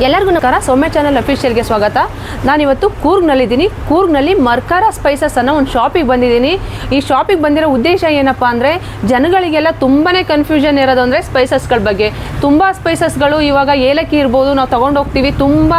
ಎಲ್ಲರಿಗೂ ನಮಸ್ಕಾರ. ಸೌಮ್ಯ ಚಾನಲ್ ಅಫಿಷಿಯಲ್ಗೆ ಸ್ವಾಗತ. ನಾನಿವತ್ತು ಕೂರ್ಗ್ನಲ್ಲಿದ್ದೀನಿ. ಕೂರ್ಗ್ನಲ್ಲಿ ಮರ್ಕಾರ ಸ್ಪೈಸಸ್ ಅನ್ನೋ ಒಂದು ಶಾಪಿಗೆ ಬಂದಿದ್ದೀನಿ. ಈ ಶಾಪಿಗೆ ಬಂದಿರೋ ಉದ್ದೇಶ ಏನಪ್ಪ ಅಂದರೆ, ಜನಗಳಿಗೆಲ್ಲ ತುಂಬಾ ಕನ್ಫ್ಯೂಷನ್ ಇರೋದು ಅಂದರೆ ಸ್ಪೈಸಸ್ಗಳ ಬಗ್ಗೆ. ತುಂಬ ಸ್ಪೈಸಸ್ಗಳು ಇವಾಗ ಏಲಕ್ಕಿ ಇರ್ಬೋದು, ನಾವು ತೊಗೊಂಡು ಹೋಗ್ತೀವಿ, ತುಂಬ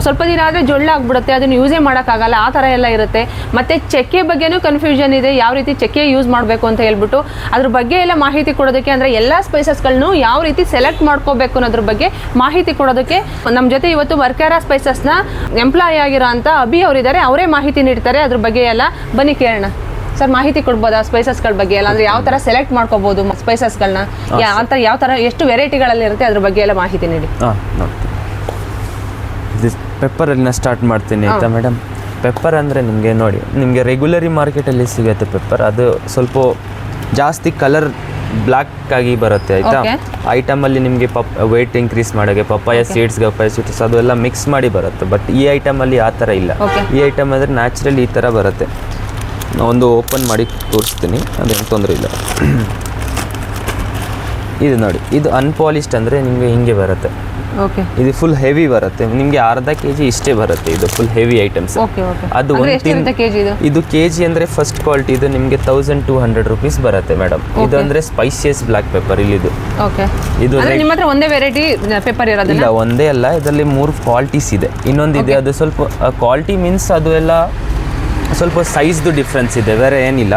ಸ್ವಲ್ಪ ದಿನ ಆದರೆ ಜೊಳ್ಳಾಗ್ಬಿಡುತ್ತೆ, ಅದನ್ನು ಯೂಸೇ ಮಾಡೋಕ್ಕಾಗಲ್ಲ, ಆ ಥರ ಎಲ್ಲ ಇರುತ್ತೆ. ಮತ್ತು ಚಕ್ಕೆ ಬಗ್ಗೆನೂ ಕನ್ಫ್ಯೂಷನ್ ಇದೆ, ಯಾವ ರೀತಿ ಚಕ್ಕೆ ಯೂಸ್ ಮಾಡಬೇಕು ಅಂತ ಹೇಳ್ಬಿಟ್ಟು ಅದ್ರ ಬಗ್ಗೆ ಎಲ್ಲ ಮಾಹಿತಿ ಕೊಡೋದಕ್ಕೆ, ಅಂದರೆ ಎಲ್ಲ ಸ್ಪೈಸಸ್ಗಳನ್ನು ಯಾವ ರೀತಿ ಸೆಲೆಕ್ಟ್ ಮಾಡ್ಕೋಬೇಕು ಅನ್ನೋದ್ರ ಬಗ್ಗೆ ಮಾಹಿತಿ ಕೊಡೋದಕ್ಕೆ ನಮ್ಮ ಜೊತೆ ಇವತ್ತು ಮರ್ಕಾರ ಸ್ಪೈಸಸ್ನ ಎಂಪ್ಲಾಯ್ ಆಗಿರೋ ಅಂತ ಅಭಿ ಅವರಿದ್ದಾರೆ. ಅವರೇ ಮಾಹಿತಿ ನೀಡ್ತಾರೆ ಅದ್ರ ಬಗ್ಗೆ ಎಲ್ಲ. ಬನ್ನಿ ಕೇಳೋಣ. ಸರ್, ಮಾಹಿತಿ ಕೊಡ್ಬೋದಾ ಸ್ಪೈಸಸ್ಗಳ ಬಗ್ಗೆ ಎಲ್ಲ? ಅಂದರೆ ಯಾವ ಥರ ಸೆಲೆಕ್ಟ್ ಮಾಡ್ಕೋಬೋದು ಸ್ಪೈಸಸ್ಗಳನ್ನ, ಯಾವ ಥರ ಎಷ್ಟು ವೆರೈಟಿಗಳಲ್ಲಿ ಇರುತ್ತೆ ಅದ್ರ ಬಗ್ಗೆ ಎಲ್ಲ ಮಾಹಿತಿ ನೀಡಿ. ಪೆಪ್ಪರಲ್ಲಿ ಸ್ಟಾರ್ಟ್ ಮಾಡ್ತೀನಿ ಆಯಿತಾ ಮೇಡಮ್. ಪೆಪ್ಪರ್ ಅಂದರೆ ನಿಮಗೆ ನೋಡಿ, ನಿಮಗೆ ರೆಗ್ಯುಲರಿ ಮಾರ್ಕೆಟಲ್ಲಿ ಸಿಗುತ್ತೆ ಪೆಪ್ಪರ್. ಅದು ಸ್ವಲ್ಪ ಜಾಸ್ತಿ ಕಲರ್ ಬ್ಲ್ಯಾಕ್ ಆಗಿ ಬರುತ್ತೆ ಆಯಿತಾ. ಐಟಮಲ್ಲಿ ನಿಮಗೆ ವೆಯ್ಟ್ ಇನ್ಕ್ರೀಸ್ ಮಾಡೋಕ್ಕೆ ಪಪ್ಪಾಯ ಸೀಡ್ಸ್ ಅದೆಲ್ಲ ಮಿಕ್ಸ್ ಮಾಡಿ ಬರುತ್ತೆ. ಬಟ್ ಈ ಐಟಮಲ್ಲಿ ಆ ಥರ ಇಲ್ಲ. ಈ ಐಟಮ್ ಅಂದರೆ ನ್ಯಾಚುರಲಿ ಈ ಥರ ಬರುತ್ತೆ. ಒಂದು ಓಪನ್ ಮಾಡಿ ತೋರಿಸ್ತೀನಿ, ಅದೇನು ತೊಂದರೆ ಇಲ್ಲ. ಇದು ನೋಡಿ, ಇದು ಅನ್ಪಾಲಿಶ್ಡ್ ಅಂದರೆ ನಿಮಗೆ ಹಿಂಗೆ ಬರುತ್ತೆ. ಇದು ಫುಲ್ ಹೆವಿ ಬರುತ್ತೆ, ನಿಮಗೆ ಅರ್ಧ ಕೆಜಿ ಇಷ್ಟೇ ಬರುತ್ತೆ. ಇದು ಫುಲ್ ಹೆವಿ ಐಟಮ್ಸ್. ಅದು ಇದು ಕೆಜಿ ಅಂದರೆ ಫಸ್ಟ್ ಕ್ವಾಲಿಟಿ ಇದು ನಿಮಗೆ 1200 ರೂಪೀಸ್ ಬರುತ್ತೆ ಮೇಡಮ್. ಇದು ಅಂದರೆ ಸ್ಪೈಸಿಯಸ್ ಬ್ಲ್ಯಾಕ್ ಪೆಪ್ಪರ್. ಇಲ್ಲಿದು ಇದು ಒಂದೇ ವೆರೈಟಿ ಪೆಪ್ಪರ್ ಇರೋದು ಇಲ್ಲ, ಒಂದೇ ಅಲ್ಲ, ಇದರಲ್ಲಿ 3 ಕ್ವಾಲಿಟೀಸ್ ಇದೆ. ಇನ್ನೊಂದಿದೆ, ಅದು ಸ್ವಲ್ಪ ಕ್ವಾಲಿಟಿ ಮೀನ್ಸ್ ಅದು ಎಲ್ಲ ಸ್ವಲ್ಪ ಸೈಜ್ದು ಡಿಫ್ರೆನ್ಸ್ ಇದೆ, ಬೇರೆ ಏನಿಲ್ಲ.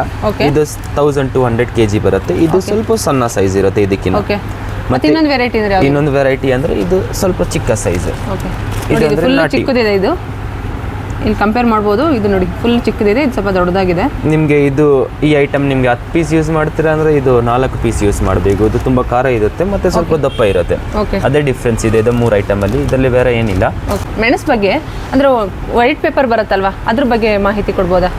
ಇದು 1200 kg ಬರುತ್ತೆ. ಇದು ಸ್ವಲ್ಪ ಸಣ್ಣ ಸೈಜ್ ಇರುತ್ತೆ ಇದಕ್ಕಿಂತ. ಮತ್ತೆ ಇನ್ನೊಂದು ವೆರೈಟಿ ಅಂದರೆ ಇದು ಸ್ವಲ್ಪ ಚಿಕ್ಕ ಸೈಜ್. ಇದು ಅಂದ್ರೆ ಚಿಕ್ಕದಿದೆ, ಇದು ಇಲ್ಲಿ ಕಂಪೇರ್ ಮಾಡ್ಬೋದು. ಇದು ನೋಡಿ ಫುಲ್ ಚಿಕ್ಕದಿದೆ, ಇದು ಸ್ವಲ್ಪ ದೊಡ್ಡದಾಗಿದೆ. ನಿಮಗೆ ಇದು ಈ ಐಟಮ್ ನಿಮಗೆ 10 ಪೀಸ್ ಯೂಸ್ ಮಾಡ್ತೀರಾ ಅಂದರೆ ಇದು 4 ಪೀಸ್ ಯೂಸ್ ಮಾಡಬೇಕು. ಇದು ತುಂಬ ಖಾರ ಇರುತ್ತೆ ಮತ್ತೆ ಸ್ವಲ್ಪ ದಪ್ಪ ಇರುತ್ತೆ, ಅದೇ ಡಿಫ್ರೆನ್ಸ್ ಇದೆ ಇದು 3 ಐಟಮಲ್ಲಿ. ಇದರಲ್ಲಿ ಬೇರೆ ಏನಿಲ್ಲ. ಮೆಣಸು ಬಗ್ಗೆ ಅಂದರೆ ವೈಟ್ ಪೇಪರ್ ಬರುತ್ತಲ್ವಾ, ಅದ್ರ ಬಗ್ಗೆ ಮಾಹಿತಿ ಕೊಡ್ಬೋದಾ?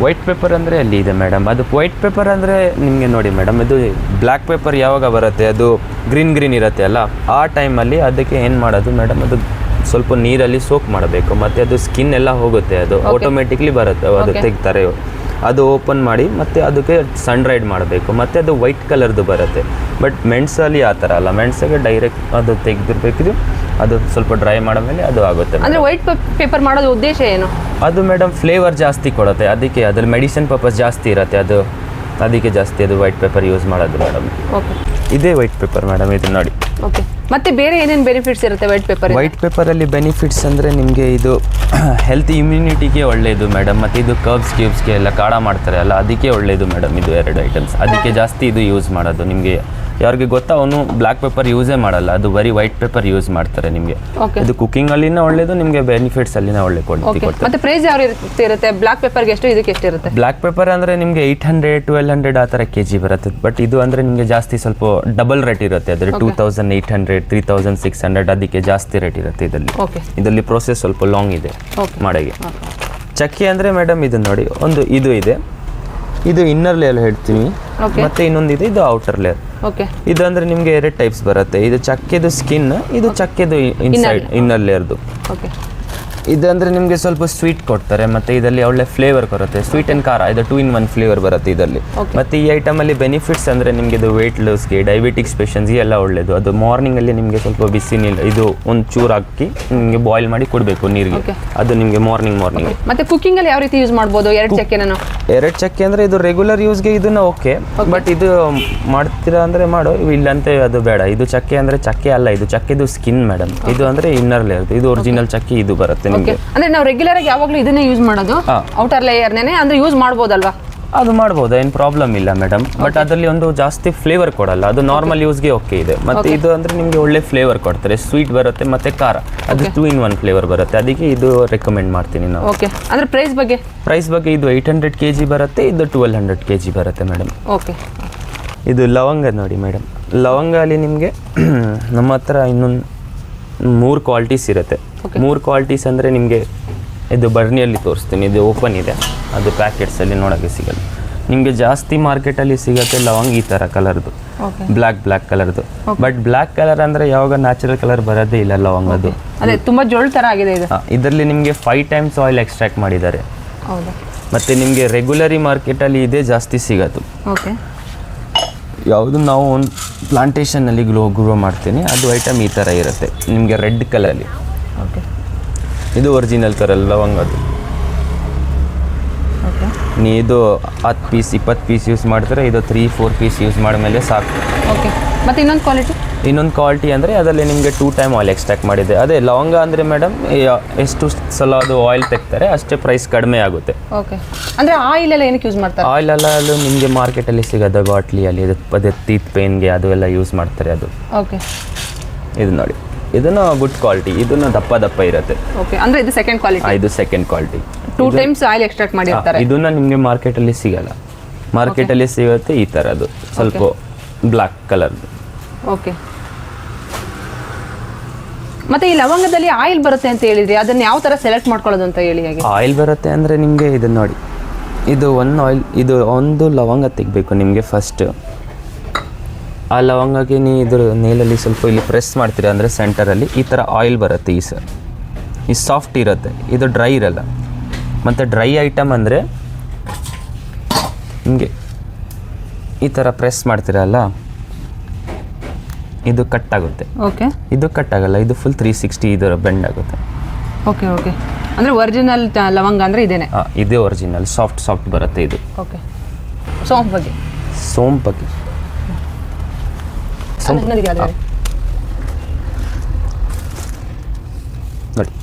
ವೈಟ್ ಪೇಪರ್ ಅಂದರೆ ಅಲ್ಲಿ ಇದೆ ಮೇಡಮ್. ಅದು ವೈಟ್ ಪೇಪರ್ ಅಂದರೆ ನಿಮಗೆ ನೋಡಿ ಮೇಡಮ್, ಇದು ಬ್ಲ್ಯಾಕ್ ಪೇಪರ್ ಯಾವಾಗ ಬರುತ್ತೆ, ಅದು ಗ್ರೀನ್ ಇರುತ್ತೆ ಅಲ್ಲ, ಆ ಟೈಮಲ್ಲಿ ಅದಕ್ಕೆ ಏನು ಮಾಡೋದು ಮೇಡಮ್, ಅದು ಸ್ವಲ್ಪ ನೀರಲ್ಲಿ ಸೋಕ್ ಮಾಡಬೇಕು. ಮತ್ತು ಅದು ಸ್ಕಿನ್ ಎಲ್ಲ ಹೋಗುತ್ತೆ, ಅದು ಆಟೋಮೆಟಿಕ್ಲಿ ಬರುತ್ತೆ. ಅದು ತೆಗಿತಾರೆ, ಅದು ಓಪನ್ ಮಾಡಿ ಮತ್ತು ಅದಕ್ಕೆ ಸನ್ ಡ್ರೈಡ್ ಮಾಡಬೇಕು. ಮತ್ತು ಅದು ವೈಟ್ ಕಲರ್ದು ಬರುತ್ತೆ. ಬಟ್ ಮೆಣಸಲ್ಲಿ ಆ ಥರ ಅಲ್ಲ, ಮೆಣಸಿಗೆ ಡೈರೆಕ್ಟ್ ಅದು ತೆಗೆದಿರ್ಬೇಕಿದು, ಅದು ಸ್ವಲ್ಪ ಡ್ರೈ ಮಾಡಮೇಲೆ ಅದು ಆಗುತ್ತೆ. ಅಂದರೆ ವೈಟ್ ಪೇಪರ್ ಮಾಡೋದು ಉದ್ದೇಶ ಏನು? ಅದು ಮೇಡಮ್ ಫ್ಲೇವರ್ ಜಾಸ್ತಿ ಕೊಡುತ್ತೆ, ಅದಕ್ಕೆ ಅದ್ರಲ್ಲಿ ಮೆಡಿಸಿನ್ ಪರ್ಪಸ್ ಜಾಸ್ತಿ ಇರುತ್ತೆ, ಅದು ಅದಕ್ಕೆ ಜಾಸ್ತಿ ಅದು ವೈಟ್ ಪೇಪರ್ ಯೂಸ್ ಮಾಡೋದು ಮೇಡಮ್. ಇದೇ ವೈಟ್ ಪೇಪರ್ ಮೇಡಮ್, ಇದು ನೋಡಿ. ಓಕೆ, ಮತ್ತೆ ಬೇರೆ ಏನೇನು ಬೆನಿಫಿಟ್ಸ್ ಇರುತ್ತೆ ವೈಟ್ ಪೇಪರ್? ವೈಟ್ ಪೇಪರಲ್ಲಿ ಬೆನಿಫಿಟ್ಸ್ ಅಂದರೆ ನಿಮಗೆ ಇದು ಹೆಲ್ತ್ ಇಮ್ಯುನಿಟಿಗೆ ಒಳ್ಳೆಯದು ಮೇಡಮ್. ಮತ್ತು ಇದು ಕ್ಯೂಬ್ಸ್ಗೆ ಎಲ್ಲ ಕಾಢ ಮಾಡ್ತಾರೆ ಅಲ್ಲ, ಅದಕ್ಕೆ ಒಳ್ಳೆಯದು ಮೇಡಮ್. ಇದು 2 ಐಟಮ್ಸ್, ಅದಕ್ಕೆ ಜಾಸ್ತಿ ಇದು ಯೂಸ್ ಮಾಡೋದು. ನಿಮಗೆ ಯಾರಿಗೆ ಗೊತ್ತಾ, ಅವನು ಬ್ಲ್ಯಾಕ್ ಪೇಪರ್ ಯೂಸೇ ಮಾಡಲ್ಲ, ಅದು ಬರೀ ವೈಟ್ ಪೇಪರ್ ಯೂಸ್ ಮಾಡ್ತಾರೆ. ನಿಮಗೆ ಇದು ಕುಕಿಂಗ್ ಅಲ್ಲಿನ ಒಳ್ಳೇದು, ನಿಮಗೆ ಬೆನಿಫಿಟ್ಸ್ ಅಲ್ಲಿನ ಒಳ್ಳೆ ಕ್ವಾಲಿಟಿ ಕೊಡ್ತಾರೆ. ಮತ್ತೆ ಪ್ರೈಸ್ ಯಾವ ರೀತಿ ಇರುತ್ತೆ? ಬ್ಲ್ಯಾಕ್ ಪೇಪರ್ಗೆ ಎಷ್ಟು, ಇದಕ್ಕೆ ಎಷ್ಟು ಇರುತ್ತೆ? ಬ್ಲ್ಯಾಕ್ ಪೇಪರ್ ಅಂದರೆ ನಿಮಗೆ 800 1200 ಆ ಥರ ಕೆಜಿ ಬರುತ್ತೆ. ಬಟ್ ಇದು ಅಂದರೆ ನಿಮಗೆ ಜಾಸ್ತಿ ಸ್ವಲ್ಪ ಡಬಲ್ ರೇಟ್ ಇರುತ್ತೆ. ಅದರ 2800 3600 ಅದಕ್ಕೆ ಜಾಸ್ತಿ ರೇಟ್ ಇರುತ್ತೆ. ಇದರಲ್ಲಿ ಪ್ರೋಸೆಸ್ ಸ್ವಲ್ಪ ಲಾಂಗ್ ಇದೆ ಮಾಡೋಕ್ಕೆ. ಚಕ್ಕೆ ಅಂದರೆ ಮೇಡಮ್ ಇದು ನೋಡಿ, ಒಂದು ಇದು ಇದೆ, ಇದು ಇನ್ನರ್ ಲೇಯರ್ ಹೇಳ್ತೀವಿ, ಮತ್ತೆ ಇನ್ನೊಂದಿದೆ ಇದು ಔಟರ್ ಲೇಯರ್. ಇದು ಅಂದರೆ ನಿಮಗೆ 2 ಟೈಪ್ಸ್ ಬರುತ್ತೆ. ಇದು ಚಕ್ಕೆದು ಸ್ಕಿನ್, ಇದು ಚಕ್ಕೆದು ಇನ್ಸೈಡ್ ಇನ್ನರ್ ಲೇಯರ್ದು. ಇದು ಅಂದರೆ ನಿಮಗೆ ಸ್ವಲ್ಪ ಸ್ವೀಟ್ ಕೊಡ್ತಾರೆ, ಮತ್ತು ಇದರಲ್ಲಿ ಒಳ್ಳೆ ಫ್ಲೇವರ್ ಬರುತ್ತೆ, ಸ್ವೀಟ್ ಆ್ಯಂಡ್ ಖಾರ. ಇದು 2 in 1 ಫ್ಲೇವರ್ ಬರುತ್ತೆ ಇದರಲ್ಲಿ. ಮತ್ತು ಈ ಐಟಮಲ್ಲಿ ಬೆನಿಫಿಟ್ಸ್ ಅಂದರೆ ನಿಮಗೆ ಇದು ವೆಯ್ಟ್ ಲಾಸ್ಗೆ, ಡಯಾಬಿಟಿಕ್ಸ್ ಪೇಷಂಟ್ಸ್ಗೆ ಎಲ್ಲ ಒಳ್ಳೆಯದು. ಅದು ಮಾರ್ನಿಂಗಲ್ಲಿ ನಿಮಗೆ ಸ್ವಲ್ಪ ಬಿಸಿ ನೀರು ಇದು ಒಂದು ಚೂರು ಹಾಕಿ ನಿಮಗೆ ಬಾಯ್ಲ್ ಮಾಡಿ ಕೊಡಬೇಕು ನೀರಿಗೆ, ಅದು ನಿಮಗೆ ಮಾರ್ನಿಂಗ್. ಮತ್ತು ಕುಕ್ಕಿಂಗಲ್ಲಿ ಯಾವ ರೀತಿ ಯೂಸ್ ಮಾಡ್ಬೋದು 2 ಚಕ್ಕೆ? 2 ಚಕ್ಕೆ ಅಂದರೆ ಇದು ರೆಗ್ಯುಲರ್ ಯೂಸ್ಗೆ ಇದನ್ನ ಓಕೆ, ಬಟ್ ಇದು ಮಾಡ್ತೀರಾ ಅಂದರೆ ಮಾಡೋ, ಇಲ್ಲಂತೆ ಅದು ಬೇಡ. ಇದು ಚಕ್ಕೆ ಅಂದರೆ ಚಕ್ಕೆ ಅಲ್ಲ, ಇದು ಚಕ್ಕೆದು ಸ್ಕಿನ್ ಮೇಡಮ್. ಇದು ಅಂದರೆ ಇನ್ನರ್ ಲೇಯರ್, ಇದು ಒರಿಜಿನಲ್ ಚಕ್ಕೆ ಇದು ಬರುತ್ತೆ. ಅಂದ್ರೆ ನಾವು ರೆಗ್ಯುಲರ್ ಆಗಿ ಯಾವಾಗಲೂ ಇದನ್ನೇ ಯೂಸ್ ಮಾಡೋದು, ಔಟರ್ ಲೇಯರ್ನೇ, ಅಂದ್ರೆ ಯೂಸ್ ಮಾಡ್ಬೋದಲ್ವಾ? ಅದು ಮಾಡ್ಬೋದು, ಏನು ಪ್ರಾಬ್ಲಮ್ ಇಲ್ಲ ಮೇಡಮ್. ಬಟ್ ಅದರಲ್ಲಿ ಒಂದು ಜಾಸ್ತಿ ಫ್ಲೇವರ್ ಕೊಡಲ್ಲ, ಅದು ನಾರ್ಮಲ್ ಯೂಸ್ಗೆ ಓಕೆ ಇದೆ. ಮತ್ತೆ ಇದು ಅಂದರೆ ನಿಮಗೆ ಒಳ್ಳೆ ಫ್ಲೇವರ್ ಕೊಡ್ತಾರೆ, ಸ್ವೀಟ್ ಬರುತ್ತೆ ಮತ್ತೆ ಖಾರ, ಅದು 2 in 1 ಫ್ಲೇವರ್ ಬರುತ್ತೆ. ಅದಕ್ಕೆ ಇದು ರೆಕಮೆಂಡ್ ಮಾಡ್ತೀನಿ ನಾವು. ಓಕೆ, ಅಂದರೆ ಪ್ರೈಸ್ ಬಗ್ಗೆ ಇದು 800 kg ಬರುತ್ತೆ, ಇದು 1200 kg ಬರುತ್ತೆ ಮೇಡಮ್. ಓಕೆ, ಇದು ಲವಂಗ ನೋಡಿ ಮೇಡಮ್. ಲವಂಗ ಅಲ್ಲಿ ನಿಮಗೆ ನಮ್ಮ ಹತ್ರ ಇನ್ನೊಂದು 3 ಕ್ವಾಲಿಟೀಸ್ ಇರುತ್ತೆ. 3 ಕ್ವಾಲಿಟೀಸ್ ಅಂದರೆ ನಿಮಗೆ ಇದು ಬರ್ನಿಯಲ್ಲಿ ತೋರಿಸ್ತೀನಿ. ಇದು ಓಪನ್ ಇದೆ, ಅದು ಪ್ಯಾಕೆಟ್ಸಲ್ಲಿ ನೋಡೋಕ್ಕೆ ಸಿಗಲ್ಲ. ನಿಮಗೆ ಜಾಸ್ತಿ ಮಾರ್ಕೆಟಲ್ಲಿ ಸಿಗುತ್ತೆ ಲವಂಗ ಈ ಥರ ಕಲರ್ದು, ಬ್ಲ್ಯಾಕ್ ಕಲರ್ದು. ಬಟ್ ಬ್ಲ್ಯಾಕ್ ಕಲರ್ ಅಂದರೆ ಯಾವಾಗ ನ್ಯಾಚುರಲ್ ಕಲರ್ ಬರೋದೇ ಇಲ್ಲ ಲವಂಗದು. ಅದೇ ತುಂಬ ಜೋಳ್ ಥರ ಆಗಿದೆ ಇದು. ಇದರಲ್ಲಿ ನಿಮಗೆ 5 times ಆಯಿಲ್ ಎಕ್ಸ್ಟ್ರಾಕ್ಟ್ ಮಾಡಿದ್ದಾರೆ. ಮತ್ತು ನಿಮಗೆ ರೆಗ್ಯುಲರಿ ಮಾರ್ಕೆಟಲ್ಲಿ ಇದೇ ಜಾಸ್ತಿ ಸಿಗೋದು. ಯಾವುದು ನಾವು ಒಂದು ಪ್ಲಾಂಟೇಷನಲ್ಲಿ ಗ್ರೋ ಮಾಡ್ತೀನಿ, ಅದು ಐಟಮ್ ಈ ಥರ ಇರುತ್ತೆ ನಿಮಗೆ ರೆಡ್ ಕಲರಲ್ಲಿ. ಓಕೆ. ಇದು ಒರಿಜಿನಲ್ ಕರಲ್ ಲವಂಗ ಅದು. ಓಕೆ. ಇದು 10 ಪೀಸ್ 20 ಪೀಸ್ ಯೂಸ್ ಮಾಡ್ತಾರೆ, ಇದು 3-4 ಪೀಸ್ ಯೂಸ್ ಮಾಡಿದ್ಮೇಲೆ ಸಾಕು. ಓಕೆ. ಮತ್ತು ಇನ್ನೊಂದು ಕ್ವಾಲಿಟಿ? ಇನ್ನೊಂದು ಕ್ವಾಲಿಟಿ ಅಂದರೆ ಅದರಲ್ಲಿ ನಿಮಗೆ 2 ಟೈಮ್ ಆಯಿಲ್ ಎಕ್ಸ್ಟ್ರಾಕ್ಟ್ ಮಾಡಿದೆ. ಅದೇ ಲವಂಗ ಅಂದರೆ ಮೇಡಮ್ ಎಷ್ಟು ಸಲ ಅದು ಆಯಿಲ್ ತೆಗ್ತಾರೆ ಅಷ್ಟೇ ಪ್ರೈಸ್ ಕಡಿಮೆ ಆಗುತ್ತೆ. ಓಕೆ. ಅಂದರೆ ಆಯಿಲ್ ಎಲ್ಲ ಏನಕ್ಕೆ ಯೂಸ್ ಮಾಡ್ತಾರೆ? ಆಯಿಲ್ ಎಲ್ಲ ಅದು ನಿಮಗೆ ಮಾರ್ಕೆಟಲ್ಲಿ ಸಿಗೋದು ಬಾಟ್ಲಿಯಲ್ಲಿ, ಅದೇ ಟೀತ್ ಪೇನ್ಗೆ ಅದು ಎಲ್ಲ ಯೂಸ್ ಮಾಡ್ತಾರೆ ಅದು. ಓಕೆ. ಇದು ನೋಡಿ, ಇದನ್ನು ಗುಡ್ ಕ್ವಾಲಿಟಿ, ಇದನ್ನು ದಪ್ಪ ಇರುತ್ತೆ. ಓಕೆ. ಅಂದರೆ ಇದು ಸೆಕೆಂಡ್ ಕ್ವಾಲಿಟಿ? ಇದು second quality. 2 times oil extract ಮಾಡಿರ್ತಾರೆ. ಇದನ್ನು ನಿಮಗೆ ಮಾರ್ಕೆಟಲ್ಲಿ ಸಿಗಲ್ಲ. ಮಾರ್ಕೆಟಲ್ಲಿ ಸಿಗುತ್ತೆ ಈ ಥರದ್ದು ಸ್ವಲ್ಪ ಬ್ಲ್ಯಾಕ್ ಕಲರ್. ಓಕೆ. ಮತ್ತೆ ಈ ಲವಂಗದಲ್ಲಿ ಆಯಿಲ್ ಬರುತ್ತೆ ಅಂತ ಹೇಳಿದ್ರಿ, ಅದನ್ನ ಯಾವ ತರ ಸೆಲೆಕ್ಟ್ ಮಾಡ್ಕೊಳ್ಳೋದು ಅಂತ ಹೇಳಿ. ಹಾಗೆ ಆಯಿಲ್ ಬರುತ್ತೆ ಅಂದರೆ ನಿಮಗೆ ಇದು ನೋಡಿ, ಇದು ಒಂದು ಆಯಿಲ್, ಇದು ಒಂದು ಲವಂಗ ತೆಗಿಬೇಕು ನಿಮಗೆ ಫಸ್ಟ್. ಆ ಲವಂಗಕ್ಕೆ ನೀವು ಇದ್ರ ನೇಲಲ್ಲಿ ಸ್ವಲ್ಪ ಇಲ್ಲಿ ಪ್ರೆಸ್ ಮಾಡ್ತೀರಾ ಅಂದರೆ ಸೆಂಟರಲ್ಲಿ ಈ ಥರ ಆಯಿಲ್ ಬರುತ್ತೆ. ಈ ಸಾಫ್ಟ್ ಇರುತ್ತೆ, ಇದು ಡ್ರೈ ಇರಲ್ಲ. ಮತ್ತು ಡ್ರೈ ಐಟಮ್ ಅಂದರೆ ನಿಮಗೆ ಈ ಥರ ಪ್ರೆಸ್ ಮಾಡ್ತೀರಲ್ಲ, ಇದು ಕಟ್ ಆಗುತ್ತೆ. ಓಕೆ. ಇದು ಕಟ್ ಆಗಲ್ಲ, ಇದು ಫುಲ್ 360 ಇದರ ಬೆಂಡ್ ಆಗುತ್ತೆ. ಓಕೆ. ಓಕೆ. ಅಂದರೆ ಒರಿಜಿನಲ್ ಲವಂಗ ಅಂದರೆ ಇದೇನೆ? ಇದೇ ಒರಿಜಿನಲ್ ಸಾಫ್ಟ್ ಬರುತ್ತೆ ಇದು. ಓಕೆ. ಸೋಂಪು ಬಗ್ಗೆ? ಸೋಂಪು ಬಗ್ಗೆ ನೋಡಿ,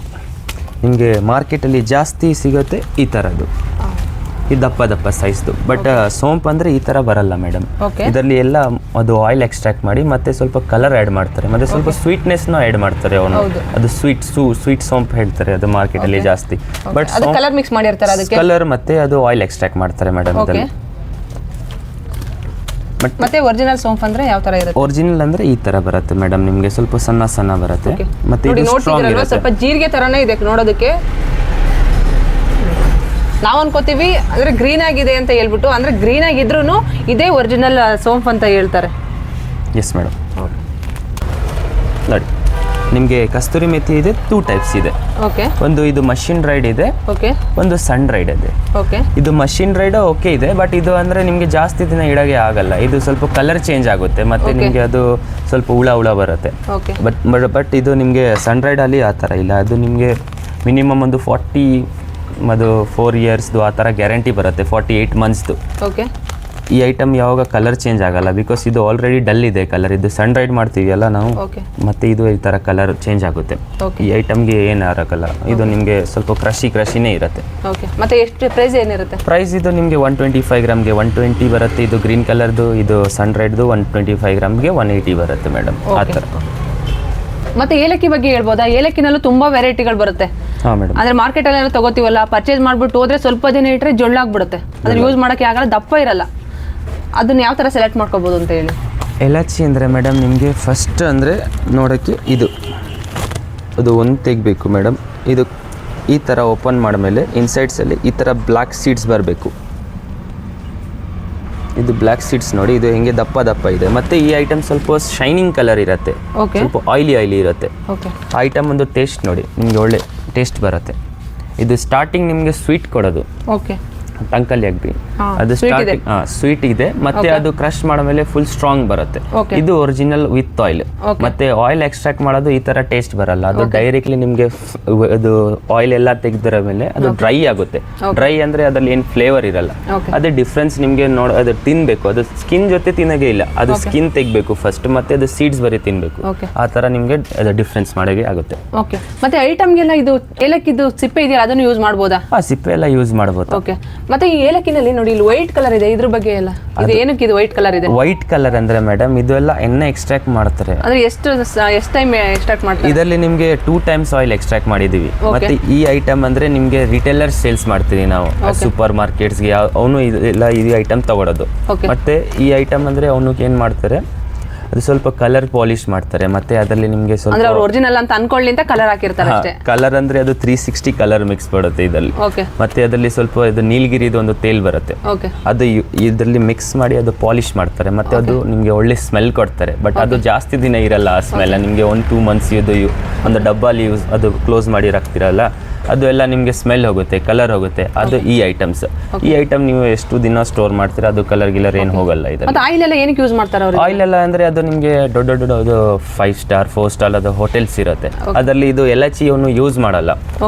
ನಿಮಗೆ ಮಾರ್ಕೆಟಲ್ಲಿ ಜಾಸ್ತಿ ಸಿಗುತ್ತೆ ಈ ಥರದ್ದು, ಈ ದಪ್ಪ ಸೈಜ್ದು. ಬಟ್ ಸೋಂಪು ಅಂದರೆ ಈ ಥರ ಬರಲ್ಲ ಮೇಡಮ್. ಇದರಲ್ಲಿ ಎಲ್ಲ ಅದು ಆಯಿಲ್ ಎಕ್ಸ್ಟ್ರಾಕ್ಟ್ ಮಾಡಿ ಮತ್ತೆ ಸ್ವಲ್ಪ ಕಲರ್ ಆ್ಯಡ್ ಮಾಡ್ತಾರೆ, ಮತ್ತೆ ಸ್ವಲ್ಪ ಸ್ವೀಟ್ನೆಸ್ನ ಆ್ಯಡ್ ಮಾಡ್ತಾರೆ ಅವನು. ಅದು ಸ್ವೀಟ್ ಸೋಂಪು ಹೇಳ್ತಾರೆ ಅದು ಮಾರ್ಕೆಟಲ್ಲಿ ಜಾಸ್ತಿ. ಬಟ್ ಕಲರ್ ಮಿಕ್ಸ್ ಮಾಡಿರ್ತಾರೆ ಅದಕ್ಕೆ, ಕಲರ್ ಮತ್ತೆ ಅದು ಆಯಿಲ್ ಎಕ್ಸ್ಟ್ರಾಕ್ಟ್ ಮಾಡ್ತಾರೆ ಮೇಡಮ್ ಅದರಲ್ಲಿ. ಮತ್ತೆ ಒರಿಜಿನಲ್ ಸೋಂಪು ಅಂದ್ರೆ ಯಾವ ತರ ಇರುತ್ತೆ? ಒರಿಜಿನಲ್ ಅಂದ್ರೆ ಈ ತರ ಬರುತ್ತೆ ಮೇಡಮ್, ನಿಮಗೆ ಸ್ವಲ್ಪ ಸಣ್ಣ ಬರುತ್ತೆ. ಮತ್ತೆ ಇದು ಸ್ಟ್ರಾಂಗ್ ಇರುತ್ತೆ, ಸ್ವಲ್ಪ ಜೀರಿಗೆ ತರನೇ ಇದೆ ನೋಡೋದಕ್ಕೆ. ನಾವು ಅನ್ಕೋತೀವಿ ಅಂದ್ರೆ ಗ್ರೀನ್ ಆಗಿದೆ ಅಂತ ಹೇಳ್ಬಿಟ್ಟು, ಅಂದ್ರೆ ಗ್ರೀನ್ ಆಗಿದ್ರು ಇದೇ ಒರಿಜಿನಲ್ ಸೋಂಪು ಅಂತ ಹೇಳ್ತಾರೆ. Yes madam. ನೋಡಿ, ನಿಮಗೆ ಕಸ್ತೂರಿ ಮೆಥಿ ಇದೆ, 2 ಟೈಪ್ಸ್ ಇದೆ. ಓಕೆ. ಒಂದು ಇದು ಮಷಿನ್ ರೈಡ್ ಇದೆ, ಓಕೆ. ಒಂದು ಸನ್ ರೈಡ್ ಇದೆ. ಓಕೆ. ಇದು ಮಷಿನ್ ರೈಡ್ ಓಕೆ ಇದೆ, ಬಟ್ ಇದು ಅಂದ್ರೆ ನಿಮಗೆ ಜಾಸ್ತಿ ದಿನ ಇಡೋಕೆ ಆಗಲ್ಲ. ಇದು ಸ್ವಲ್ಪ ಕಲರ್ ಚೇಂಜ್ ಆಗುತ್ತೆ, ಮತ್ತೆ ನಿಮಗೆ ಅದು ಸ್ವಲ್ಪ ಹುಳ ಬರುತ್ತೆ. ಬಟ್ ಇದು ನಿಮಗೆ ಸನ್ ರೈಡ್ ಅಲ್ಲಿ ಆ ಥರ ಇಲ್ಲ. ಅದು ನಿಮಗೆ ಮಿನಿಮಮ್ ಒಂದು 4 ಇಯರ್ಸ್ದು ಆ ಥರ ಗ್ಯಾರಂಟಿ ಬರುತ್ತೆ, 48 ಮಂತ್ಸ್ದು. ಓಕೆ. ಈ ಐಟಮ್ ಯಾವಾಗ ಕಲರ್ ಚೇಂಜ್ ಆಗಲ್ಲ, ಬಿಕಾಸ್ ಇದು ಆಲ್ರೆಡಿ ಡಲ್ ಇದೆ ಕಲರ್. ಇದು ಸನ್ ರೈಡ್ ಮಾಡ್ತೀವಲ್ಲ ನಾವು, ಮತ್ತೆ ಇದು ಈ ಥರ ಕಲರ್ ಚೇಂಜ್ ಆಗುತ್ತೆ. ಈ ಐಟಮ್ಗೆ ಏನು ಆಗಲ್ಲ, ಇದು ನಿಮಗೆ ಸ್ವಲ್ಪ ಕ್ರಶಿನೇ ಇರುತ್ತೆ. ಮತ್ತೆ ಎಷ್ಟು ಪ್ರೈಸ್ ಏನಿರುತ್ತೆ? ಪ್ರೈಸ್ ಇದು ನಿಮಗೆ 125 ಗ್ರಾಮ್ಗೆ 120 ಬರುತ್ತೆ. ಇದು ಗ್ರೀನ್ ಕಲರ್ದು, ಇದು ಸನ್ ರೈಡ್ದು 125 ಗ್ರಾಮ್ಗೆ 180 ಬರುತ್ತೆ ಮೇಡಮ್, ಆ ಥರ. ಮತ್ತೆ ಏಲಕ್ಕಿ ಬಗ್ಗೆ ಹೇಳ್ಬೋದಾ? ಏಲಕ್ಕಿನಲ್ಲೂ ತುಂಬಾ ವೆರೈಟಿಗಳು ಬರುತ್ತೆ. ಹಾಂ ಮೇಡಮ್. ಅಂದ್ರೆ ಮಾರ್ಕೆಟಲ್ಲಿ ತಗೋತೀವಲ್ಲ, ಪರ್ಚೇಸ್ ಮಾಡ್ಬಿಟ್ಟು ಹೋದ್ರೆ ಸ್ವಲ್ಪ ದಿನ ಇಟ್ಟರೆ ಜೊಳ್ಳಾಗ್ಬಿಡುತ್ತೆ, ಅದನ್ನ ಯೂಸ್ ಮಾಡೋಕ್ಕೆ ಆಗಲ್ಲ, ದಪ್ಪ ಇರಲ್ಲ. ಅದನ್ನ ಯಾವ ಥರ ಸೆಲೆಕ್ಟ್ ಮಾಡ್ಕೋಬೋದು ಅಂತ ಹೇಳಿ. ಏಲಕ್ಕಿ ಅಂದರೆ ಮೇಡಮ್ ನಿಮಗೆ ಫಸ್ಟ್ ಅಂದರೆ ನೋಡೋಕ್ಕೆ ಅದು ಒಂದು ತೆಗಿಬೇಕು ಮೇಡಮ್. ಇದು ಈ ಥರ ಓಪನ್ ಮಾಡಿದ್ಮೇಲೆ ಇನ್ಸೈಡ್ಸಲ್ಲಿ ಈ ಥರ ಬ್ಲ್ಯಾಕ್ ಸೀಡ್ಸ್ ಬರಬೇಕು. ಇದು ಬ್ಲ್ಯಾಕ್ ಸೀಡ್ಸ್ ನೋಡಿ, ಇದು ಹೆಂಗೆ ದಪ್ಪ ಇದೆ. ಮತ್ತೆ ಈ ಐಟಮ್ ಸ್ವಲ್ಪ ಶೈನಿಂಗ್ ಕಲರ್ ಇರುತ್ತೆ, ಸ್ವಲ್ಪ ಆಯಿಲಿ ಇರುತ್ತೆ. ಐಟಮ್ ಒಂದು ಟೇಸ್ಟ್ ನೋಡಿ, ನಿಮಗೆ ಒಳ್ಳೆ ಟೇಸ್ಟ್ ಬರುತ್ತೆ. ಇದು ಸ್ಟಾರ್ಟಿಂಗ್ ನಿಮಗೆ ಸ್ವೀಟ್ ಕೊಡೋದು, ಟಂಕಲ್ಲಿ ಆಗ್ರಿ ಅದು ಸ್ಟಾರ್ಟಿಂಗ್ ಸ್ವೀಟ್ ಇದೆ. ಮತ್ತೆ ಅದು ಕ್ರಶ್ ಮಾಡಿದ್ಮೇಲೆ ಫುಲ್ ಸ್ಟ್ರಾಂಗ್ ಬರುತ್ತೆ. ಇದು ಒರಿಜಿನಲ್ ವಿತ್ ಆಯಿಲ್. ಮತ್ತೆ ಆಯಿಲ್ ಎಕ್ಸ್ಟ್ರಾಕ್ಟ್ ಮಾಡೋದು ಈ ತರ ಟೇಸ್ಟ್ ಬರಲ್ಲ, ಅದು ಡೈರೆಕ್ಟ್ಲಿ ನಿಮಗೆ ಅದು ಆಯಿಲ್ ಎಲ್ಲ ತೆಗೆದಿರೋ ಮೇಲೆ ಅದು ಡ್ರೈ ಆಗುತ್ತೆ. ಡ್ರೈ ಅಂದ್ರೆ ಅದ್ರಲ್ಲಿ ಏನು ಫ್ಲೇವರ್ ಇರಲ್ಲ. ಅದೇ ಡಿಫ್ರೆನ್ಸ್ ನಿಮಗೆ ಅದು ತಿನ್ಬೇಕು, ಅದು ಸ್ಕಿನ್ ಜೊತೆ ತಿನ್ನೋಗೆ ಇಲ್ಲ, ಅದು ಸ್ಕಿನ್ ತೆಗಿಬೇಕು ಫಸ್ಟ್, ಮತ್ತೆ ಅದು ಸೀಡ್ಸ್ ಬರೀ ತಿನ್ಬೇಕು. ಆ ತರ ನಿಮಗೆ ಅದು ಡಿಫ್ರೆನ್ಸ್ ಮಾಡೋಕೆ ಆಗುತ್ತೆ. ಮತ್ತೆ ಐಟಮ್ಗೆಲ್ಲ ಇದು ಏಲಕ್ಕಿದು ಸಿಪ್ಪೆ ಇದೆಯಲ್ಲ, ಅದನ್ನು ಯೂಸ್ ಮಾಡಬಹುದಾ? ಸಿಪ್ಪೆ ಎಲ್ಲ ಯೂಸ್ ಮಾಡಬಹುದು. ಮತ್ತೆ ಈ ಏಲಕ್ಕಿನಲ್ಲಿ ನೋಡಿ ಇಲ್ಲಿ ವೈಟ್ ಕಲರ್ ಇದೆ, ಇದ್ರ ಬಗ್ಗೆ ಎಲ್ಲ ಇದು ಏನಕ್ಕೆ ಇದು ವೈಟ್ ಕಲರ್ ಇದೆ? ವೈಟ್ ಕಲರ್ ಅಂದ್ರೆ ಮೇಡಮ್ ಇದು ಎಲ್ಲ ಎಣ್ಣೆ ಎಕ್ಸ್ಟ್ರಾಕ್ಟ್ ಮಾಡ್ತಾರೆ. ಅಂದ್ರೆ ಎಷ್ಟು ಟೈಮ್ ಎಕ್ಸ್ಟ್ರಾಕ್ಟ್ ಮಾಡ್ತಾರೆ? ಇದರಲ್ಲಿ ನಿಮಗೆ 2 ಟೈಮ್ಸ್ ಆಯಿಲ್ ಎಕ್ಸ್ಟ್ರಾಕ್ಟ್ ಮಾಡಿದೀವಿ. ಮತ್ತೆ ಈ ಐಟಮ್ ಅಂದ್ರೆ ನಿಮಗೆ ರಿಟೇಲರ್ ಸೇಲ್ಸ್ ಮಾಡ್ತೀವಿ ನಾವು, ಸೂಪರ್ ಮಾರ್ಕೆಟ್ಸ್ಗೆ ಅವನು ಎಲ್ಲ ಈ ಐಟಮ್ ತಗೊಳ್ಳೋದು. ಮತ್ತೆ ಈ ಐಟಮ್ ಅಂದ್ರೆ ಅವನಿಗೆ ಏನ್ ಮಾಡ್ತಾರೆ, ಅದು ಸ್ವಲ್ಪ ಕಲರ್ ಪಾಲಿಶ್ ಮಾಡ್ತಾರೆ. ಮತ್ತೆ ಅದರಲ್ಲಿ ನಿಮಗೆ ಸ್ವಲ್ಪ ಒರಿಜಿನಲ್ ಅಂತ ಅನ್ಕೊಳ್ಳಿ ಅಂತ ಕಲರ್ ಹಾಕಿರ್ತಾರೆ ಅಷ್ಟೇ. ಕಲರ್ ಅಂದ್ರೆ ಅದು 360 ಕಲರ್ ಮಿಕ್ಸ್ ಬರುತ್ತೆ ಇದರಲ್ಲಿ. ಮತ್ತೆ ಅದರಲ್ಲಿ ಸ್ವಲ್ಪ ಇದು ನೀಲಗಿರಿದು ಒಂದು ತೇಲ್ ಬರುತ್ತೆ, ಅದು ಇದರಲ್ಲಿ ಮಿಕ್ಸ್ ಮಾಡಿ ಅದು ಪಾಲಿಶ್ ಮಾಡ್ತಾರೆ. ಮತ್ತೆ ಅದು ನಿಮಗೆ ಒಳ್ಳೆ ಸ್ಮೆಲ್ ಕೊಡ್ತಾರೆ. ಬಟ್ ಅದು ಜಾಸ್ತಿ ದಿನ ಇರಲ್ಲ ಆ ಸ್ಮೆಲ್. ನಿಮಗೆ 1-2 ಮಂತ್ಸ್ ಇದು ಒಂದು ಡಬ್ಬಲ್ಲಿ ಅದು ಕ್ಲೋಸ್ ಮಾಡಿ ರಾಕ್ತಿರಲ್ಲ, ಅದು ಎಲ್ಲ ನಿಮಗೆ ಸ್ಮೆಲ್ ಹೋಗುತ್ತೆ, ಕಲರ್ ಹೋಗುತ್ತೆ, ಅದು ಈ ಐಟಮ್ಸ್. ಈ ಐಟಮ್ ನೀವು ಎಷ್ಟು ದಿನ ಸ್ಟೋರ್ ಮಾಡ್ತೀರಾ ಅದು ಕಲರ್ ಗಿಲರ್ ಏನು ಹೋಗಲ್ಲ. ಇದು ಮತ್ತೆ ಆಯಿಲ್ ಎಲ್ಲ ಏನಕ್ಕೆ ಯೂಸ್ ಮಾಡ್ತಾರೆ ಅವರು? ಆಯಿಲ್ ಎಲ್ಲ ಅಂದರೆ ಅದು ನಿಮಗೆ ದೊಡ್ಡ ದೊಡ್ಡ ಅದು 5 ಸ್ಟಾರ್ 4 ಸ್ಟಾರ್ ಅದು ಹೋಟೆಲ್ಸ್ ಇರುತ್ತೆ, ಅದರಲ್ಲಿ ಇದು ಎಲಚಿಯನ್ನು ಯೂಸ್ ಮಾಡಲ್ಲ.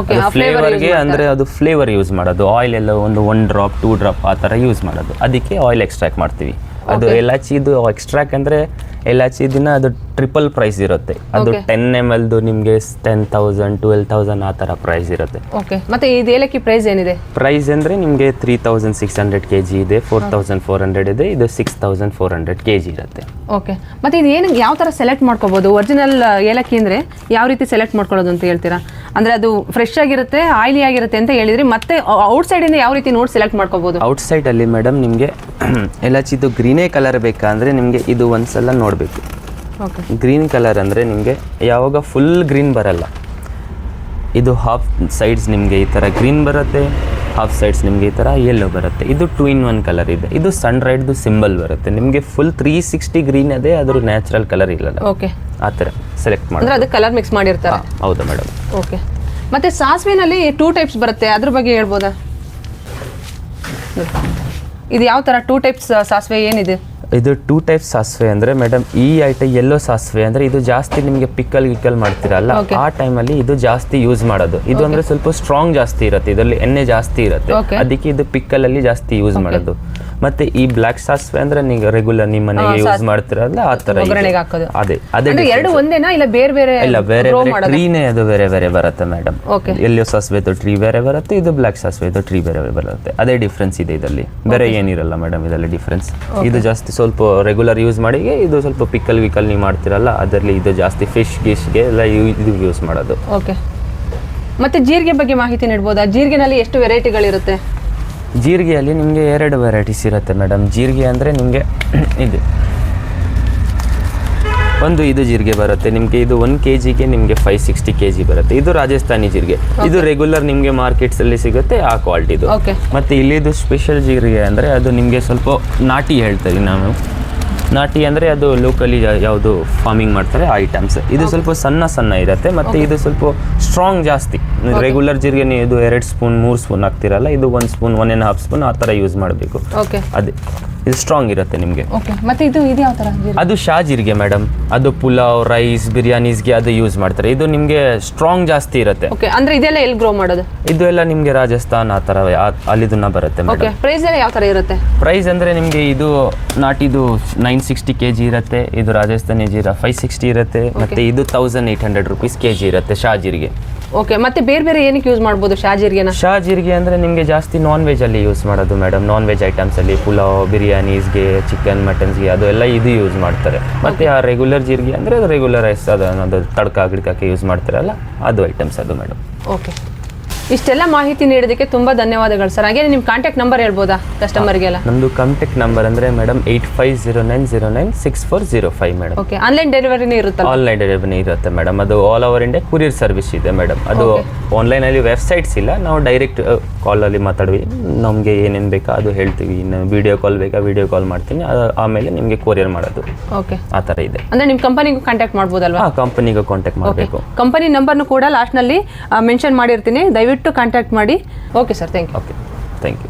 ಫ್ಲೇವರ್ಗೆ ಅಂದರೆ ಅದು ಫ್ಲೇವರ್ ಯೂಸ್ ಮಾಡೋದು. ಆಯಿಲ್ ಎಲ್ಲ ಒಂದು 1 ಡ್ರಾಪ್ 2 ಡ್ರಾಪ್ ಆ ಥರ ಯೂಸ್ ಮಾಡೋದು, ಅದಕ್ಕೆ ಆಯಿಲ್ ಎಕ್ಸ್ಟ್ರಾಕ್ಟ್ ಮಾಡ್ತೀವಿ. ಅದು ಎಲಾಚಿದು ಎಕ್ಸ್ಟ್ರಾಕ್ಟ್ ಅಂದರೆ ಎಲಾಚಿದಿನ ಅದು ಟ್ರಿಪಲ್ ಪ್ರೈಸ್ ಇರುತ್ತೆ. ಅದು 10 ml ನಿಮಗೆ 10,000 12,000 ಆ ಥರ ಪ್ರೈಸ್ ಇರುತ್ತೆ. ಓಕೆ, ಮತ್ತೆ ಇದು ಏಲಕ್ಕಿ ಪ್ರೈಸ್ ಏನಿದೆ? ಪ್ರೈಸ್ ಅಂದರೆ ನಿಮಗೆ 3,600 kg ಇದೆ, 4,400 ಇದೆ, ಇದು 6,400 kg ಇರುತ್ತೆ. ಓಕೆ, ಮತ್ತೆ ಇದು ಏನು ಯಾವ ಥರ ಸೆಲೆಕ್ಟ್ ಮಾಡ್ಕೋಬೋದು? ಒರಿಜಿನಲ್ ಏಲಕ್ಕಿ ಅಂದರೆ ಯಾವ ರೀತಿ ಸೆಲೆಕ್ಟ್ ಮಾಡ್ಕೊಳ್ಳೋದು ಅಂತ ಹೇಳ್ತೀರಾ? ಅಂದರೆ ಅದು ಫ್ರೆಶ್ ಆಗಿರುತ್ತೆ, ಆಯಿಲಿ ಆಗಿರುತ್ತೆ ಅಂತ ಹೇಳಿದ್ರಿ, ಮತ್ತೆ ಔಟ್ಸೈಡಿಂದ ಯಾವ ರೀತಿ ನೋಡಿ ಸೆಲೆಕ್ಟ್ ಮಾಡ್ಕೋಬೋದು? ಔಟ್ಸೈಡಲ್ಲಿ ಮೇಡಮ್ ನಿಮಗೆ ಎಲಾಚಿದು ಗ್ರೀನೇ ಕಲರ್ ಬೇಕಾ ಅಂದರೆ ನಿಮಗೆ ಇದು ಒಂದ್ಸಲ ನೋಡಬೇಕು. ಓಕೆ, ಗ್ರೀನ್ ಕಲರ್ ಅಂದರೆ ನಿಮಗೆ ಯಾವಾಗ ಫುಲ್ ಗ್ರೀನ್ ಬರಲ್ಲ, ಇದು ಹಾಫ್ ಸೈಡ್ಸ್ ನಿಮಗೆ ಈ ಥರ ಗ್ರೀನ್ ಬರುತ್ತೆ, ಹಾಫ್ ಸೈಡ್ಸ್ ನಿಮಗೆ ಈ ಥರ ಯೆಲ್ಲೋ ಬರುತ್ತೆ. ಇದು 2 in 1 ಕಲರ್ ಇದೆ. ಇದು ಸನ್ರೈಡ್ದು ಸಿಂಬಲ್ ಬರುತ್ತೆ ನಿಮಗೆ. ಫುಲ್ 360 ಗ್ರೀನ್ ಅದೇ, ಅದ್ರ ನ್ಯಾಚುರಲ್ ಕಲರ್ ಇಲ್ಲಲ್ಲ. ಓಕೆ, ಆ ಥರ ಸೆಲೆಕ್ಟ್ ಮಾಡಿ. ಅಂದರೆ ಅದು ಕಲರ್ ಮಿಕ್ಸ್ ಮಾಡಿರ್ತಾರೆ. ಹೌದಾ ಮೇಡಮ್? ಓಕೆ, ಮತ್ತು ಸಾಸಿವೆನಲ್ಲಿ 2 ಟೈಪ್ಸ್ ಬರುತ್ತೆ, ಅದ್ರ ಬಗ್ಗೆ ಹೇಳ್ಬೋದಾ? ಇದು ಯಾವ ಥರ 2 ಟೈಪ್ಸ್ ಸಾಸಿವೆ ಏನಿದೆ? ಇದು 2 ಟೈಪ್ಸ್ ಸಾಸಿವೆ ಅಂದರೆ ಮೇಡಮ್, ಈ ಐಟಮ್ ಯೆಲ್ಲೋ ಸಾಸಿವೆ ಅಂದರೆ ಇದು ಜಾಸ್ತಿ ನಿಮಗೆ ಪಿಕ್ಕಲ್ ಮಾಡ್ತೀರಲ್ಲ, ಆ ಟೈಮಲ್ಲಿ ಇದು ಜಾಸ್ತಿ ಯೂಸ್ ಮಾಡೋದು. ಇದು ಅಂದರೆ ಸ್ವಲ್ಪ ಸ್ಟ್ರಾಂಗ್ ಜಾಸ್ತಿ ಇರುತ್ತೆ, ಇದರಲ್ಲಿ ಎಣ್ಣೆ ಜಾಸ್ತಿ ಇರುತ್ತೆ, ಅದಕ್ಕೆ ಇದು ಪಿಕ್ಕಲಲ್ಲಿ ಜಾಸ್ತಿ ಯೂಸ್ ಮಾಡೋದು. ಮತ್ತೆ ಈ ಬ್ಲ್ಯಾಕ್ ಸಾಸಿವೆ ಅಂದ್ರೆ ನೀವು ರೆಗ್ಯುಲರ್ ನಿಮ್ಮ ಮನೆಗೆ ಯೂಸ್ ಮಾಡ್ತಿರಲ್ಲ ಆ ತರ ಅದೇ ಅದೇ ಎರಡು ಒಂದೇನಾ ಇಲ್ಲ ಬೇರೆ ಬೇರೆ? ಇಲ್ಲ, ಬೇರೆ ಬೇರೆ ಟ್ರೀನೇ, ಅದು ಬೇರೆ ಬೇರೆ ಬರುತ್ತೆ ಮೇಡಮ್. ಎಲ್ಲೋ ಸಾಸಿವೆದು ಟ್ರೀ ಬೇರೆ ಬರುತ್ತೆ, ಇದು ಬ್ಲ್ಯಾಕ್ ಸಾಸಿವೆದು ಟ್ರೀ ಬೇರೆ ಬರುತ್ತೆ. ಅದೇ ಡಿಫ್ರೆನ್ಸ್ ಇದೆ ಇದರಲ್ಲಿ, ಬೇರೆ ಏನಿರಲ್ಲ ಮೇಡಮ್ ಇದರಲ್ಲಿ ಡಿಫ್ರೆನ್ಸ್. ಇದು ಜಾಸ್ತಿ ಸ್ವಲ್ಪ ರೆಗ್ಯುಲರ್ ಯೂಸ್ ಮಾಡಿ, ಇದು ಸ್ವಲ್ಪ ಪಿಕ್ಕಲ್ ನೀವು ಮಾಡ್ತಿರಲ್ಲ ಅದರಲ್ಲಿ ಇದು ಜಾಸ್ತಿ ಫಿಶ್ ಗಿಶ್ಗೆ ಎಲ್ಲ ಇದು ಯೂಸ್ ಮಾಡೋದು. ಓಕೆ, ಮತ್ತೆ ಜೀರಿಗೆ ಬಗ್ಗೆ ಮಾಹಿತಿ ನೀಡಬಹುದಾ? ಜೀರಿಗೆನಲ್ಲಿ ಎಷ್ಟು ವೆರೈಟಿಗಳಿರುತ್ತೆ? ಜೀರಿಗೆಯಲ್ಲಿ ನಿಮಗೆ 2 ವೆರೈಟೀಸ್ ಇರುತ್ತೆ ಮೇಡಮ್. ಜೀರಿಗೆ ಅಂದರೆ ನಿಮಗೆ ಇದು ಒಂದು ಇದು ಜೀರಿಗೆ ಬರುತ್ತೆ ನಿಮಗೆ, ಇದು 1 kgಗೆ ನಿಮಗೆ 560 kg ಬರುತ್ತೆ. ಇದು ರಾಜಸ್ಥಾನಿ ಜೀರಿಗೆ, ಇದು ರೆಗ್ಯುಲರ್ ನಿಮಗೆ ಮಾರ್ಕೆಟ್ಸಲ್ಲಿ ಸಿಗುತ್ತೆ ಆ ಕ್ವಾಲಿಟಿದು. ಮತ್ತು ಇಲ್ಲಿದು ಸ್ಪೆಷಲ್ ಜೀರಿಗೆ ಅಂದರೆ ಅದು ನಿಮಗೆ ಸ್ವಲ್ಪ ನಾಟಿ ಹೇಳ್ತೀವಿ ನಾವು. ನಾಟಿ ಅಂದರೆ ಅದು ಲೋಕಲಿ ಯಾವುದು ಫಾರ್ಮಿಂಗ್ ಮಾಡ್ತಾರೆ ಆ ಐಟಮ್ಸ್. ಇದು ಸ್ವಲ್ಪ ಸಣ್ಣ ಸಣ್ಣ ಇರುತ್ತೆ, ಮತ್ತು ಇದು ಸ್ವಲ್ಪ ಸ್ಟ್ರಾಂಗ್ ಜಾಸ್ತಿ. ರೆಗ್ಯುಲರ್ ಜೀರಿಗೆ ನೀವು ಇದು 2 ಸ್ಪೂನ್ 3 ಸ್ಪೂನ್ ಹಾಕ್ತಿರಲ್ಲ, ಇದು 1 ಸ್ಪೂನ್ 1.5 ಸ್ಪೂನ್ ಆ ಥರ ಯೂಸ್ ಮಾಡಬೇಕು. ಅದೇ ಇದು ಸ್ಟ್ರಾಂಗ್ ಇರುತ್ತೆ ನಿಮಗೆ. ಮತ್ತೆ ಇದು ಯಾವ ಥರ? ಅದು ಶಾ ಜೀರಿಗೆ ಮೇಡಮ್, ಅದು ಪುಲಾವ್ ರೈಸ್ ಬಿರಿಯಾನೀಸ್ಗೆ ಅದು ಯೂಸ್ ಮಾಡ್ತಾರೆ. ಇದು ನಿಮಗೆ ಸ್ಟ್ರಾಂಗ್ ಜಾಸ್ತಿ ಇರುತ್ತೆ. ಅಂದ್ರೆ ಇದೆಲ್ಲ ಎಲ್ಲಿ ಗ್ರೋ ಮಾಡೋದು? ಇದು ಎಲ್ಲ ನಿಮಗೆ ರಾಜಸ್ಥಾನ್ ಆ ಥರ ಅಲ್ಲಿದನ್ನ ಬರುತ್ತೆ ಮೇಡಮ್. ಪ್ರೈಸ್ ಎಲ್ಲ ಯಾವ ಥರ ಇರುತ್ತೆ? ಪ್ರೈಸ್ ಅಂದರೆ ನಿಮಗೆ ಇದು ನಾಟಿದು 960 kg ಇರುತ್ತೆ, ಇದು ರಾಜಸ್ಥಾನಿ ಜೀರಾ 560 ಇರುತ್ತೆ, ಮತ್ತು ಇದು 1800 rupees kg ಇರುತ್ತೆ ಶಾ ಜೀರಿಗೆ. ಓಕೆ, ಮತ್ತೆ ಬೇರೆ ಬೇರೆ ಏನಕ್ಕೆ ಯೂಸ್ ಮಾಡ್ಬೋದು ಶಾ ಜೀರಿಗೆನ? ಶಾ ಜೀರಿಗೆ ಅಂದರೆ ನಿಮಗೆ ಜಾಸ್ತಿ ನಾನ್ ವೆಜ್ ಅಲ್ಲಿ ಯೂಸ್ ಮಾಡೋದು ಮೇಡಮ್. ನಾನ್ ವೆಜ್ ಐಟಮ್ಸ್ ಅಲ್ಲಿ ಪುಲಾವ್ ಬಿರಿಯಾನೀಸ್ಗೆ ಚಿಕನ್ ಮಟನ್ಸ್ಗೆ ಅದು ಎಲ್ಲ ಇದು ಯೂಸ್ ಮಾಡ್ತಾರೆ. ಮತ್ತು ಆ ರೆಗ್ಯುಲರ್ ಜೀರಿಗೆ ಅಂದರೆ ಅದು ರೆಗ್ಯುಲರ್ ರೈಸ್ ಅದು ತಡ್ಕ ಗಿಡ್ಕಕ್ಕೆ ಯೂಸ್ ಮಾಡ್ತಾರಲ್ಲ ಅದು ಐಟಮ್ಸ್ ಅದು ಮೇಡಮ್. ಓಕೆ, ಇಷ್ಟೆಲ್ಲ ಮಾಹಿತಿ ನೀಡೋದಕ್ಕೆ ತುಂಬ ಧನ್ಯವಾದಗಳು ಸರ್. ಹಾಗೆ ನಿಮ್ಮ ಕಾಂಟ್ಯಾಕ್ಟ್ ನಂಬರ್ ಹೇಳ್ಬೋದಾ ಕಸ್ಟಮರ್ಗೆಲ್ಲ? ನಮ್ಮದು ಕಾಂಟ್ಯಾಕ್ಟ್ ನಂಬರ್ ಅಂದರೆ ಮೇಡಮ್ 8509096405 ಮೇಡಮ್. ಓಕೆ, ಆನ್ಲೈನ್ ಡೆಲಿವರಿನೇ ಇರುತ್ತೆ? ಆನ್ಲೈನ್ ಡೆಲಿವರಿ ಇರುತ್ತೆ ಮೇಡಮ್. ಅದು all over India courier service ಇದೆ ಮೇಡಮ್. ಅದು ಆನ್ಲೈನಲ್ಲಿ ವೆಬ್ಸೈಟ್ಸ್ ಇಲ್ಲ, ನಾವು ಡೈರೆಕ್ಟ್ ಕಾಲಲ್ಲಿ ಮಾತಾಡ್ವಿ. ನಮಗೆ ಏನೇನು ಬೇಕಾ ಅದು ಹೇಳ್ತೀವಿ. ಇನ್ನು ವಿಡಿಯೋ ಕಾಲ್ ಬೇಕಾ ವಿಡಿಯೋ ಕಾಲ್ ಮಾಡ್ತೀನಿ, ಆಮೇಲೆ ನಿಮಗೆ ಕೊರಿಯರ್ ಮಾಡೋದು. ಓಕೆ, ಆ ಥರ ಇದೆ. ಅಂದರೆ ನಿಮ್ಮ ಕಂಪನಿಗೂ ಕಾಂಟ್ಯಾಕ್ಟ್ ಮಾಡ್ಬೋದಲ್ವಾ? ಹಾಂ, ಕಂಪನಿಗೂ ಕಾಂಟ್ಯಾಕ್ಟ್ ಮಾಡಬೇಕು. ಕಂಪನಿ ನಂಬರ್ನು ಕೂಡ ಲಾಸ್ಟ್ನಲ್ಲಿ ಮೆನ್ಷನ್ ಮಾಡಿರ್ತೀನಿ, ದಯವಿಟ್ಟು ಕಾಂಟ್ಯಾಕ್ಟ್ ಮಾಡಿ. Okay sir, thank you. Okay, thank you.